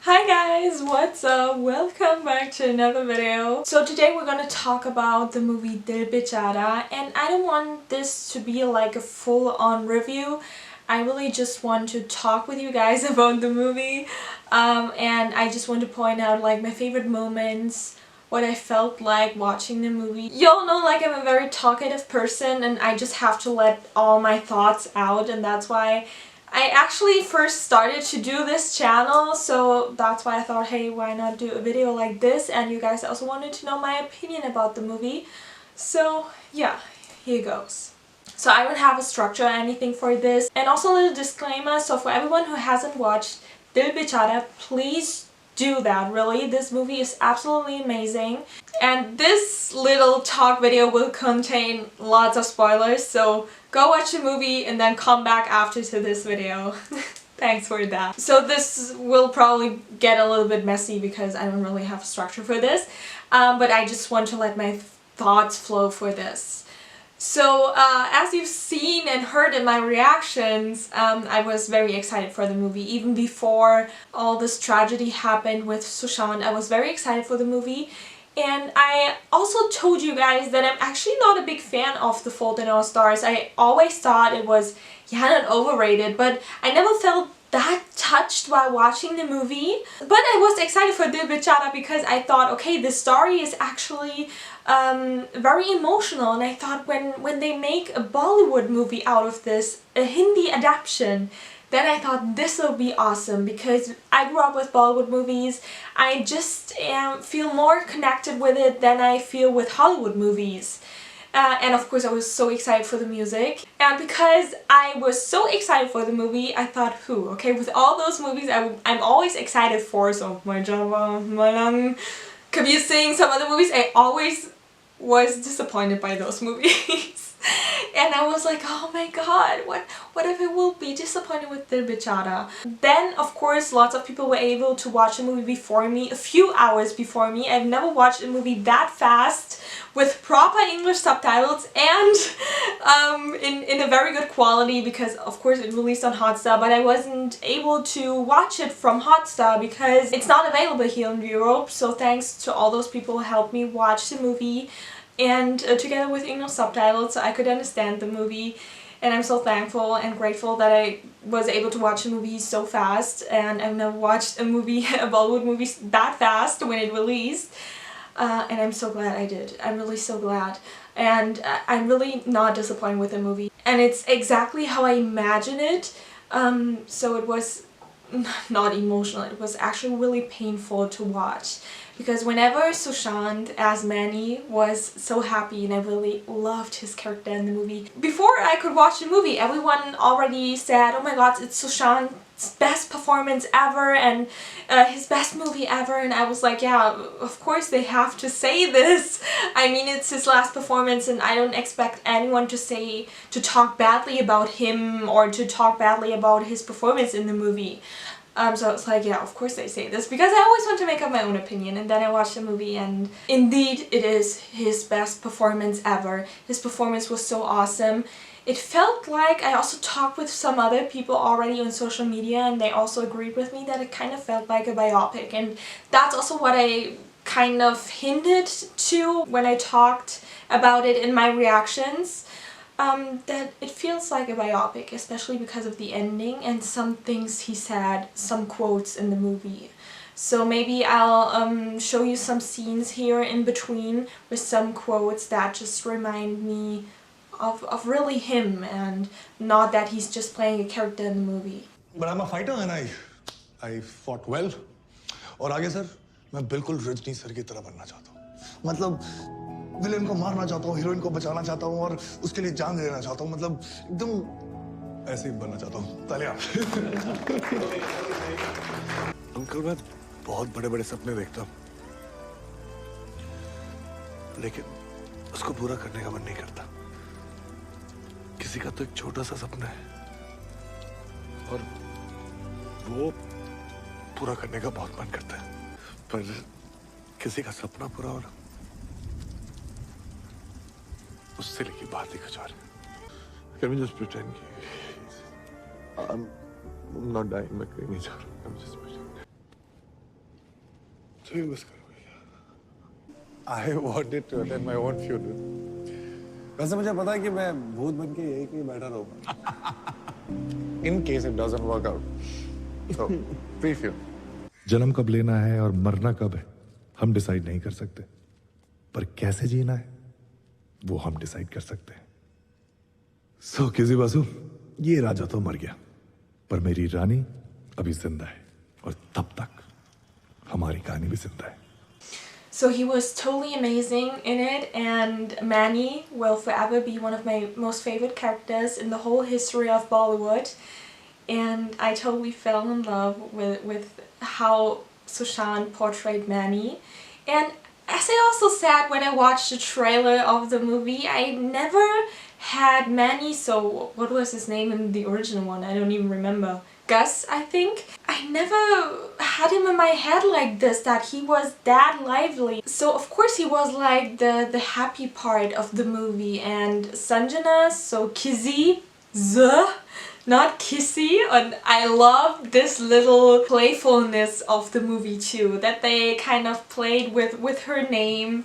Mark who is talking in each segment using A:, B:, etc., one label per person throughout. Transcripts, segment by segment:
A: Hi guys, what's up? Welcome back to another video. So today we're gonna talk about the movie Dil Bechara, and I don't want this to be like a full-on review. I really just want to talk with you guys about the movie, and I just want to point out like my favorite moments, what I felt like watching the movie. Y'all know like I'm a very talkative person and I just have to let all my thoughts out, and that's why I actually first started to do this channel, so that's why I thought, hey, why not do a video like this, and you guys also wanted to know my opinion about the movie. So yeah, here goes. So I don't have a structure or anything for this, and also a little disclaimer, so for everyone who hasn't watched Dil Bechara, please do that, really. This movie is absolutely amazing. And this little talk video will contain lots of spoilers, so go watch the movie and then come back after to this video. Thanks for that. So this will probably get a little bit messy because I don't really have a structure for this, but I just want to let my thoughts flow for this. So as you've seen and heard in my reactions, I was very excited for the movie. Even before all this tragedy happened with Sushant, I was very excited for the movie. And I also told you guys that I'm actually not a big fan of The Fault in Our Stars. I always thought it was, not overrated, but I never felt that touched while watching the movie. But I was excited for Dil Bechara because I thought, okay, the story is actually very emotional, and I thought when they make a Bollywood movie out of this, a Hindi adaptation, then I thought this will be awesome because I grew up with Bollywood movies. I just feel more connected with it than I feel with Hollywood movies. And of course I was so excited for the music. And because I was so excited for the movie, I thought, okay, with all those movies I'm always excited for, so my Java, Malang, Kabir Singh, some other movies, I always was disappointed by those movies. And I was like, oh my god, what if I will be disappointed with Dil Bechara? Then, of course, lots of people were able to watch the movie before me, a few hours before me. I've never watched a movie that fast, with proper English subtitles and in a very good quality, because of course it released on Hotstar, but I wasn't able to watch it from Hotstar because it's not available here in Europe. So thanks to all those people who helped me watch the movie, and together with English subtitles so I could understand the movie. And I'm so thankful and grateful that I was able to watch a movie so fast, and I've never watched a movie, a Bollywood movie, that fast when it released. And I'm so glad I did. I'm really so glad. And I'm really not disappointed with the movie. And it's exactly how I imagined it. So it was not emotional, it was actually really painful to watch. Because whenever Sushant as Manny was so happy, and I really loved his character in the movie. Before I could watch the movie, everyone already said, oh my god, it's Sushant's best performance ever and his best movie ever, and I was like, yeah, of course they have to say this. I mean, it's his last performance and I don't expect anyone to talk badly about him or to talk badly about his performance in the movie. So it's like, yeah, of course they say this, because I always want to make up my own opinion. And then I watched the movie and indeed it is his best performance ever. His performance was so awesome. It felt like, I also talked with some other people already on social media and they also agreed with me that it kind of felt like a biopic, and that's also what I kind of hinted to when I talked about it in my reactions. That it feels like a biopic, especially because of the ending and some things he said, some quotes in the movie. So maybe I'll show you some scenes here in between with some quotes that just remind me of really him, and not that he's just playing a character in the movie.
B: But I'm a fighter and I fought well. और आगे sir मैं बिल्कुल Rajni sir की तरह बनना चाहता हूँ. मतलब विलेन को मारना चाहता हूँ, हीरोइन को बचाना चाहता हूँ और उसके लिए जान देना चाहता हूँ. मतलब एकदम ऐसे ही बनना चाहता हूँ. तालियां. अंकल, मैं बहुत बड़े-बड़े सपने देखता हूँ, लेकिन उसको पूरा करने का मन नहीं करता. किसी का तो एक छोटा सा सपना है और वो पूरा करने का बहुत मन करता है, पर किसी का सपना पूरा होना, उससे लेके बात ही कुछ और है. Can we just pretend I'm not dying, मैं कहीं नहीं जा रहा. I'm just pretending. मुझे भी मिस करोगे क्या? I wanted to attend my own funeral. वैसे मुझे पता है कि मैं भूत बन के यही कहीं बैठा रहूँगा. In case it doesn't work out. So, preview. जन्म कब लेना है और मरना कब है हम डिसाइड नहीं कर सकते, पर कैसे जीना है वो हम डिसाइड कर सकते हैं. सो किसी बासु, ये राजा तो मर गया, पर मेरी रानी अभी जिंदा है और तब तक हमारी कहानी भी जिंदा है.
A: So he was totally amazing in it, and Manny will forever be one of my most favorite characters in the whole history of Bollywood. And I totally fell in love with how Sushant portrayed Manny. And as I also said when I watched the trailer of the movie, I never had Manny, so what was his name in the original one? I don't even remember. Gus, I think. I never had him in my head like this, that he was that lively. So of course he was like the happy part of the movie, and Sanjana, so Kizzy, not Kissy, and I love this little playfulness of the movie too, that they kind of played with her name,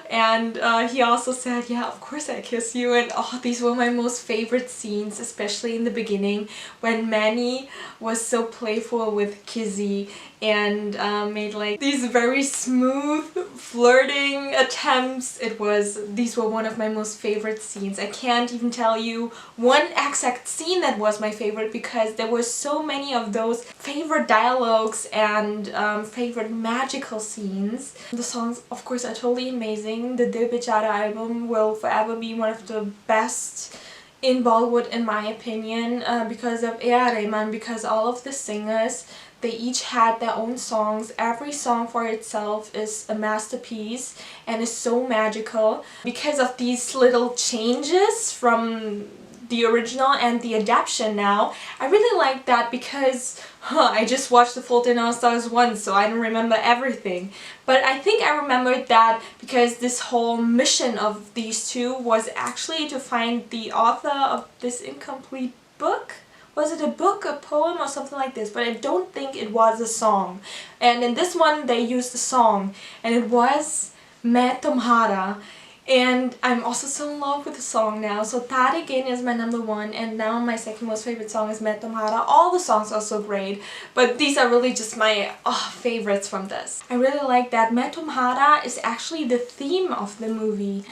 A: and he also said, yeah, of course I kiss you, and oh, these were my most favorite scenes, especially in the beginning when Manny was so playful with Kizzy and made like these very smooth flirting attempts. These were one of my most favorite scenes. I can't even tell you one exact scene that was my favorite, because there were so many of those favorite dialogues and favorite magical scenes. The songs, of course, are totally amazing. The Dil Bechara album will forever be one of the best in Bollywood in my opinion, because of A.R. Rahman, because all of the singers, they each had their own songs. Every song for itself is a masterpiece and is so magical. Because of these little changes from the original and the adaptation now, I really like that, because I just watched the full 10 All Stars once, so I don't remember everything. But I think I remembered that because this whole mission of these two was actually to find the author of this incomplete book. Was it a book, a poem, or something like this? But I don't think it was a song. And in this one they used a song, and it was Main Tumhara. And I'm also so in love with the song now. So that again is my number one, and now my second most favorite song is Main Tumhara. All the songs are so great, but these are really just my favorites from this. I really like that Main Tumhara is actually the theme of the movie.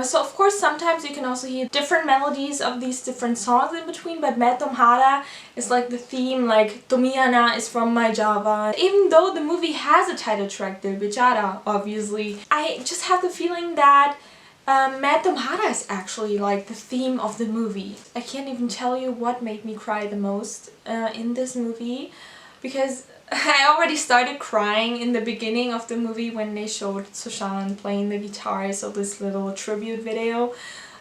A: So of course sometimes you can also hear different melodies of these different songs in between, but Main Tumhara is like the theme, like Tumiana is from my Java. Even though the movie has a title track, Dil Bechara, obviously, I just have the feeling that Main Tumhara is actually like the theme of the movie. I can't even tell you what made me cry the most in this movie, because I already started crying in the beginning of the movie when they showed Sushant playing the guitar, so this little tribute video.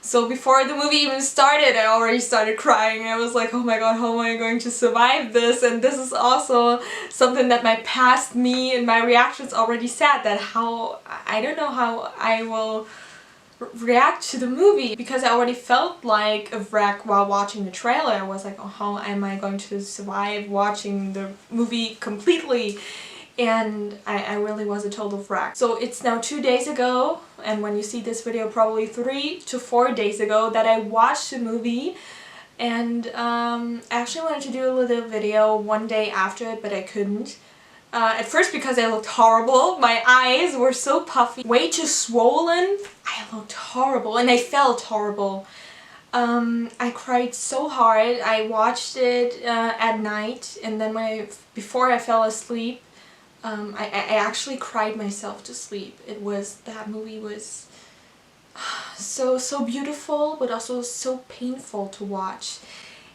A: So before the movie even started, I already started crying. I was like, oh my god, how am I going to survive this? And this is also something that my past me and my reactions already said, that I don't know how I will react to the movie, because I already felt like a wreck while watching the trailer. I was like, oh, how am I going to survive watching the movie completely? And I really was a total wreck. So it's now 2 days ago, and when you see this video, probably 3 to 4 days ago, that I watched the movie. And I actually wanted to do a little video one day after it, but I couldn't. At first because I looked horrible. My eyes were so puffy, way too swollen. I looked horrible and I felt horrible. I cried so hard. I watched it at night, and then before I fell asleep, I actually cried myself to sleep. That movie was so beautiful, but also so painful to watch.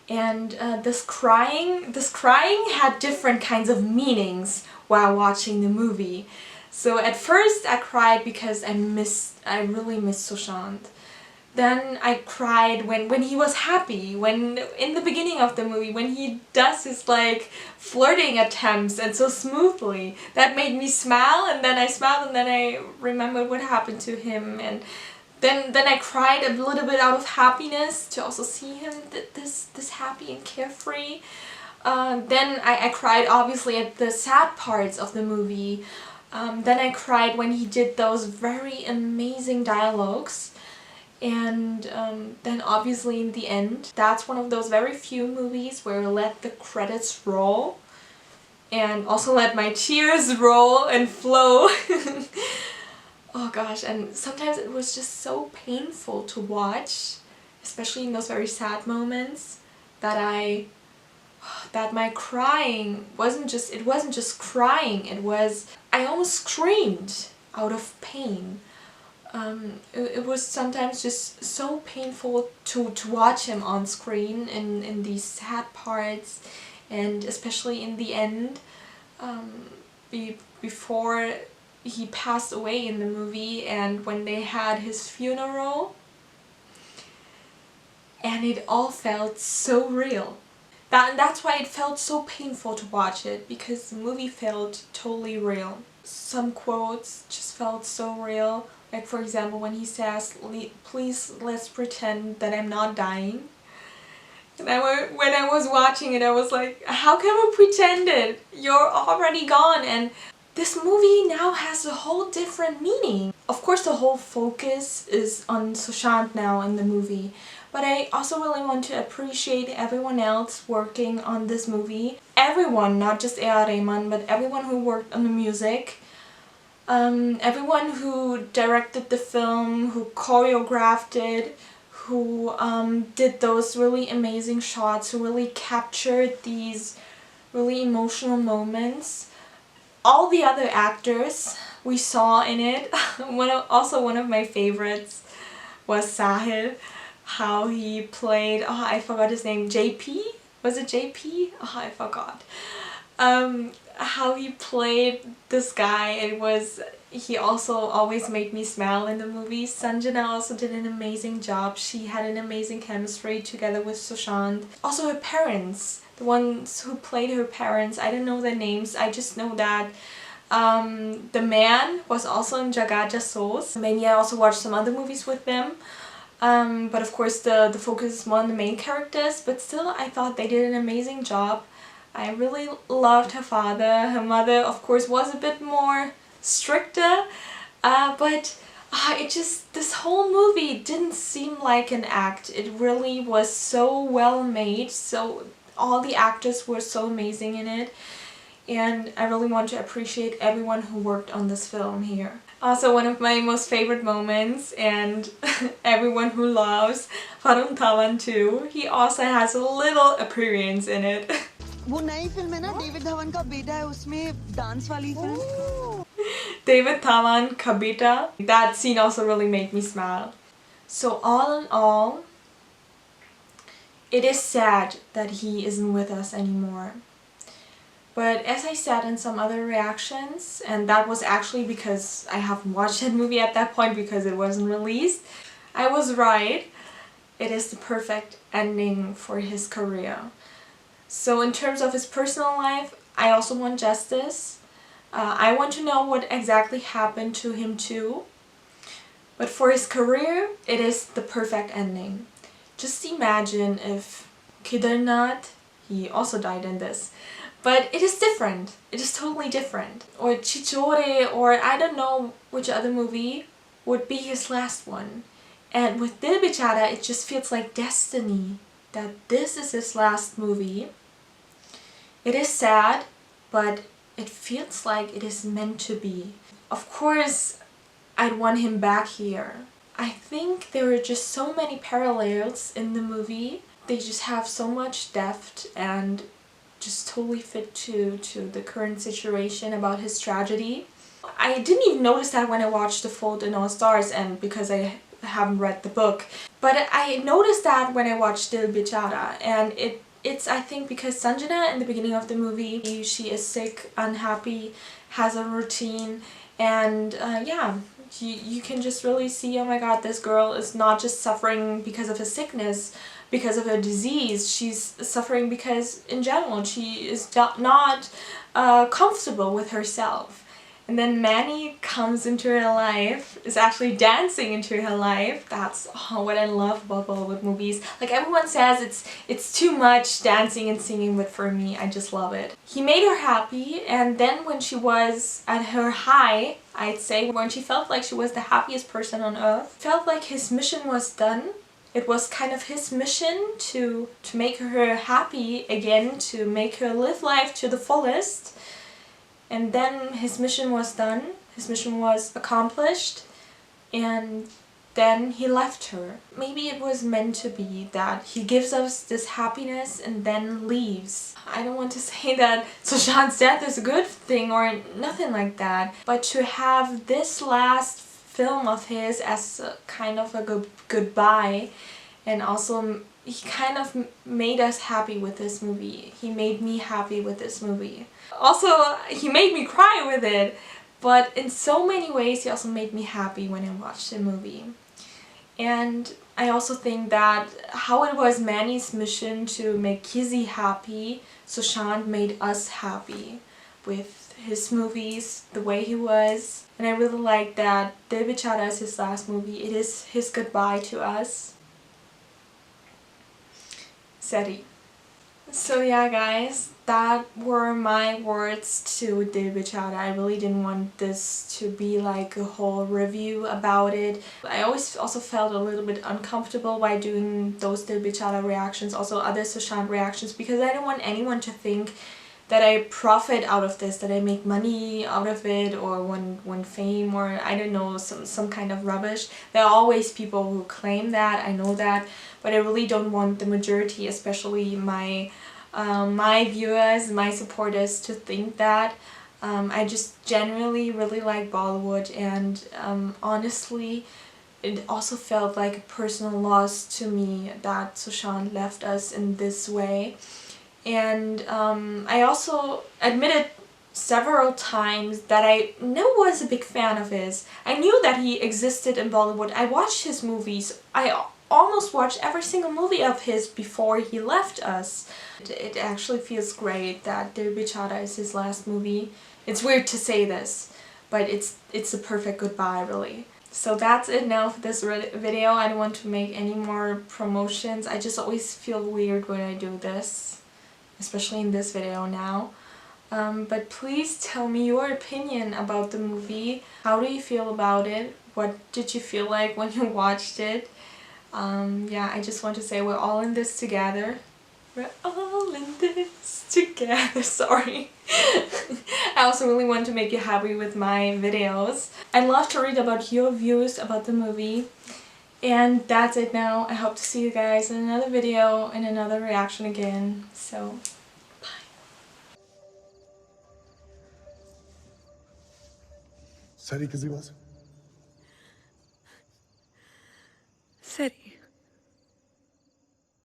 A: And this crying had different kinds of meanings while watching the movie. So at first I cried because I really missed Sushant. Then I cried when he was happy, when in the beginning of the movie, when he does his like flirting attempts and so smoothly. That made me smile, and then I smiled, and then I remembered what happened to him, and then I cried a little bit out of happiness to also see him this happy and carefree. Then I cried obviously at the sad parts of the movie. Then I cried when he did those very amazing dialogues. And then obviously in the end, that's one of those very few movies where I let the credits roll and also let my tears roll and flow. Oh gosh, and sometimes it was just so painful to watch, especially in those very sad moments, that my crying wasn't just crying, I almost screamed out of pain. It was sometimes just so painful to watch him on screen in these sad parts, and especially in the end, before he passed away in the movie and when they had his funeral, and it all felt so real. That's why it felt so painful to watch it, because the movie felt totally real. Some quotes just felt so real. Like for example when he says, "Please let's pretend that I'm not dying." And when I was watching it I was like, how can we pretend it? You're already gone. And this movie now has a whole different meaning. Of course the whole focus is on Sushant now in the movie, but I also really want to appreciate everyone else working on this movie. Everyone, not just A.R. Rahman, but everyone who worked on the music. Everyone who directed the film, who choreographed it, who did those really amazing shots, who really captured these really emotional moments. All the other actors we saw in it. Also one of my favorites was Sahil. How he played, oh I forgot his name, JP? Was it JP? Oh I forgot. How he played this guy, he also always made me smile in the movie. Sanjana also did an amazing job. She had an amazing chemistry together with Sushant. Also her parents, the ones who played her parents, I don't know their names, I just know that the man was also in Jaga Jasos. Maybe I also watched some other movies with them. But of course the focus is more on the main characters, but still I thought they did an amazing job. I really loved her father. Her mother of course was a bit more stricter, but this whole movie didn't seem like an act. It really was so well made, so all the actors were so amazing in it, and I really want to appreciate everyone who worked on this film here. Also one of my most favorite moments, and everyone who loves Varun Dhawan too, he also has a little appearance in it.
C: वो नई film है ना, David Dhawan का बेटा है उसमें, dance वाली film.
A: David Dhawan, Kabita. That scene also really made me smile. So all in all, it is sad that he isn't with us anymore. But as I said in some other reactions, and that was actually because I haven't watched that movie at that point because it wasn't released, I was right. It is the perfect ending for his career. So in terms of his personal life, I also want justice. I want to know what exactly happened to him too. But for his career, it is the perfect ending. Just imagine if Kedarnath, he also died in this, but it is different. It is totally different. Or Chichore, or I don't know which other movie would be his last one. And with Dil Bechara, it just feels like destiny that this is his last movie. It is sad, but it feels like it is meant to be. Of course, I'd want him back here. I think there are just so many parallels in the movie. They just have so much depth and just totally fit to the current situation about his tragedy. I didn't even notice that when I watched The Fault in Our Stars, and because I haven't read the book. But I noticed that when I watched Dil Bechara, and it's I think because Sanjana in the beginning of the movie, she is sick, unhappy, has a routine, and yeah, you can just really see, oh my god, this girl is not just suffering because of her sickness, because of her disease, she's suffering because in general she is not comfortable with herself. And then Manny comes into her life, is actually dancing into her life. That's what I love about Bollywood movies. Like everyone says it's too much dancing and singing, but for me, I just love it. He made her happy, and then when she was at her high, I'd say, when she felt like she was the happiest person on earth, felt like his mission was done. It was kind of his mission to make her happy again, to make her live life to the fullest. And then his mission was done, his mission was accomplished, and then he left her. Maybe it was meant to be that he gives us this happiness and then leaves. I don't want to say that Sushant's death is a good thing or nothing like that, but to have this last film of his as a kind of a goodbye, and also he kind of made us happy with this movie. He made me happy with this movie. Also, he made me cry with it, but in so many ways he also made me happy when I watched the movie. And I also think that how it was Manny's mission to make Kizzy happy, Sushant made us happy with his movies, the way he was. And I really like that Dil Bechara is his last movie. It is his goodbye to us. Seri. So yeah guys, that were my words to Dil Bechara. I really didn't want this to be like a whole review about it. I always also felt a little bit uncomfortable by doing those Dil Bechara reactions, also other Sushant reactions, because I don't want anyone to think that I profit out of this, that I make money out of it, or won fame, or I don't know, some kind of rubbish. There are always people who claim that, I know that, but I really don't want the majority, especially my viewers, my supporters, to think that. I just generally really like Bollywood, and honestly it also felt like a personal loss to me that Sushant left us in this way. And I also admitted several times that I never was a big fan of his. I knew that he existed in Bollywood. I watched his movies. I almost watched every single movie of his before he left us. It actually feels great that Dil Bechara is his last movie. It's weird to say this, but it's a perfect goodbye, really. So that's it now for this video. I don't want to make any more promotions. I just always feel weird when I do this, especially in this video now. But please tell me your opinion about the movie. How do you feel about it? What did you feel like when you watched it? Yeah, I just want to say we're all in this together. We're all in this together, sorry. I also really want to make you happy with my videos. I'd love to read about your views about the movie. And that's it now. I hope to see you guys in another video and another reaction again. So, bye.
B: सारी किसी बात
C: सरी